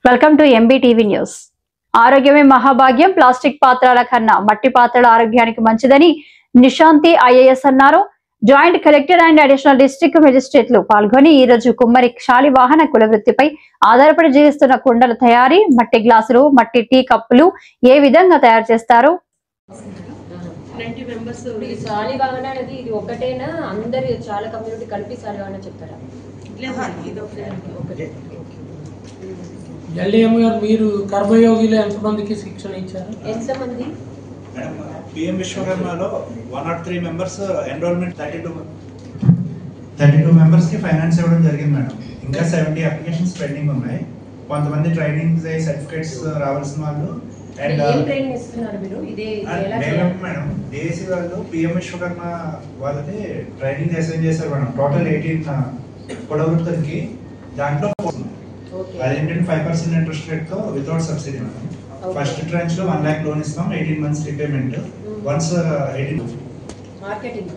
Welcome to MBTV news. ఆరోగ్యమే మహాభాగ్యం, plastic పాత్రల కన్నా మట్టి పాత్రల ఆరోగ్యానికి మంచిదని నిశాంతి ఐఏఎస్ అన్నారు. Joint collector and additional district మెజిస్ట్రేట్లు పాల్గొని ఈ రోజు కుమ్మరి శాలివాహన కుల వృత్తిపై ఆధారపడి జీవిస్తున్న కుండల తయారీ, మట్టి గ్లాసులు, మట్టి టీ కప్పులు ఏ విధంగా తయారు చేస్తారు. ఎల్డీఎం గారు మీరు కర్మయోగిలో ఎంతమందికి శిక్షణ ఇచ్చారు? ఎంతమంది? పిఎం విశ్వకర్మలో 103 మెంబర్స్ ఎన్రోల్మెంట్ 32 మెంబర్స్ కి ఫైనాన్స్ ఇవ్వడం జరిగింది మేడం. ఇంకా 70 అప్లికేషన్స్ పెండింగ్ ఉన్నాయి. కొంతమంది ట్రైనింగ్ సర్టిఫికేట్స్ రావాల్సిన వాళ్ళు అండ్ ఏం ట్రైనింగ్ ఇస్తున్నారు మీరు? ఇది ఎలా చేయాలి మేడం? డిఎస్సి వాళ్ళు పిఎం విశ్వకర్మ వాళ్ళది ట్రైనింగ్ అసైన్ చేశారు మేడం. టోటల్ 18 పొడవృత్తులకి దాంట్లో అదేంటంటే 5% ఇంట్రెస్ట్ రేట్ తో without subsidy madam. First tranche లో 1 lakh లోన్ ఇస్తాం, 18 months repayment. Once 18 marketing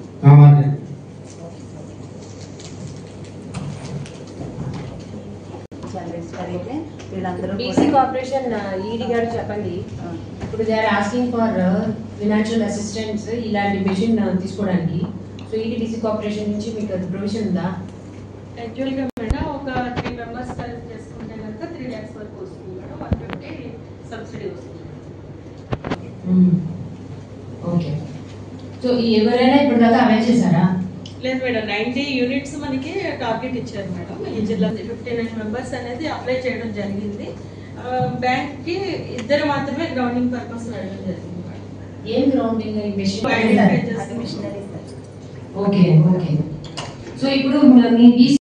BC corporation ED గారు చెప్పండి. ఇప్పుడు they are asking for financial assistance ఇలాంటి మెషిన్ తీసుకోవడానికి. సో ఈడీ బీసీ కార్పొరేషన్ నుంచి మీకు అది ప్రొవిజన్ ఉందా? యాక్చువల్ గా మేడం ఒక 3 మెంబర్స్ కలెక్ట్ చేసుకుంటే కనుక 3 lakhs వరకు వస్తుంది మేడం. 150 సబ్సిడీ వస్తుంది. ఓకే. సో ఎవరైనా ఇప్పుడు దాకా అప్లై చేశారా? లేదు మేడం, 90 యూనిట్స్ మనకి టార్గెట్ ఇచ్చారు మేడం. ఈ జిల్లా 59 మెంబర్స్ అనేది అప్లై చేయడం జరిగింది. బ్యాంక్ కి 2 మాత్రమే గ్రౌండింగ్ పర్పస్ వెళ్ళడం జరిగింది మేడం. ఏం గ్రౌండింగ్? Okay okay. సో ఇప్పుడు మీ బీసీ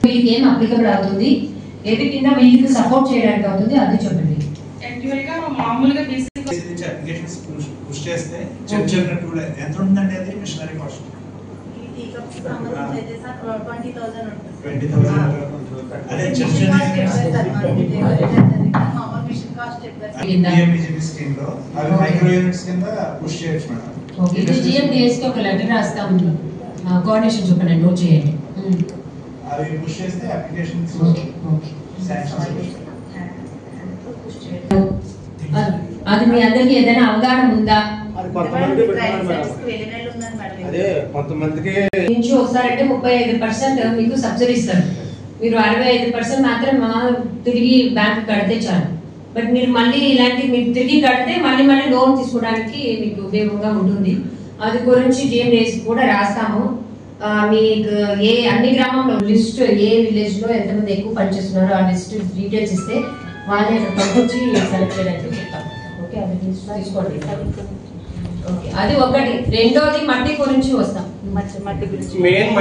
వీళ్ళకి ఏం అప్లికబుల్ అవుతుంది, ఏది కింద వీళ్ళకి సపోర్ట్ చేయడానికి అవుతుంది అది చెప్పండి. యాక్చువల్ గా మామూలుగా బీసీ నుంచి అప్లికేషన్స్ పుష్ చేస్తే చెప్పినట్టు ఎంత ఉంటుందండి అది మిషనరీ కాస్ట్? 20,000. అదే పిఎంబీజేపీ స్కీమ్ లో అవి మైక్రో యూనిట్స్ కింద పుష్ చేయొచ్చు మేడం. ఓకే. ఇది జిఎండిఎస్ కి ఒక లెటర్ రాస్తాం, కోఆర్డినేషన్ చెప్పండి, నోట్ చేయండి. అవి పుష్ చేస్తే అప్లికేషన్స్ అది మీ అందరికి ఏదైనా అవగాహన ఉందా? కొంతమందికి నుంచి వస్తారంటే 35% మీకు సబ్సిడీ ఇస్తారు. మీరు 65% మాత్రం తిరిగి బ్యాంక్ కడితే చాలు. బట్ మీరు మళ్ళీ ఇలాంటి మీరు తిరిగి కడితే మళ్ళీ లోన్ తీసుకోవడానికి మీకు ఉపయోగంగా ఉంటుంది. అది గురించి జిఎండిఎస్ కూడా రాస్తాము. మీకు అన్ని గ్రామంలో లిస్ట్, ఏ విలేజ్ లో ఎంతమంది ఎక్కువ పనిచేస్తున్నారో ఆ లిస్ట్ డీటెయిల్స్ ఇస్తే వాళ్ళే అక్కడ పంపించి సెలెక్ట్ చేయడానికి చెప్తాం. ఓకే, అది తీసుకోండి. ఓకే, అది ఒకటి. రెండోది మట్టి గురించి వస్తాం. మెయిన్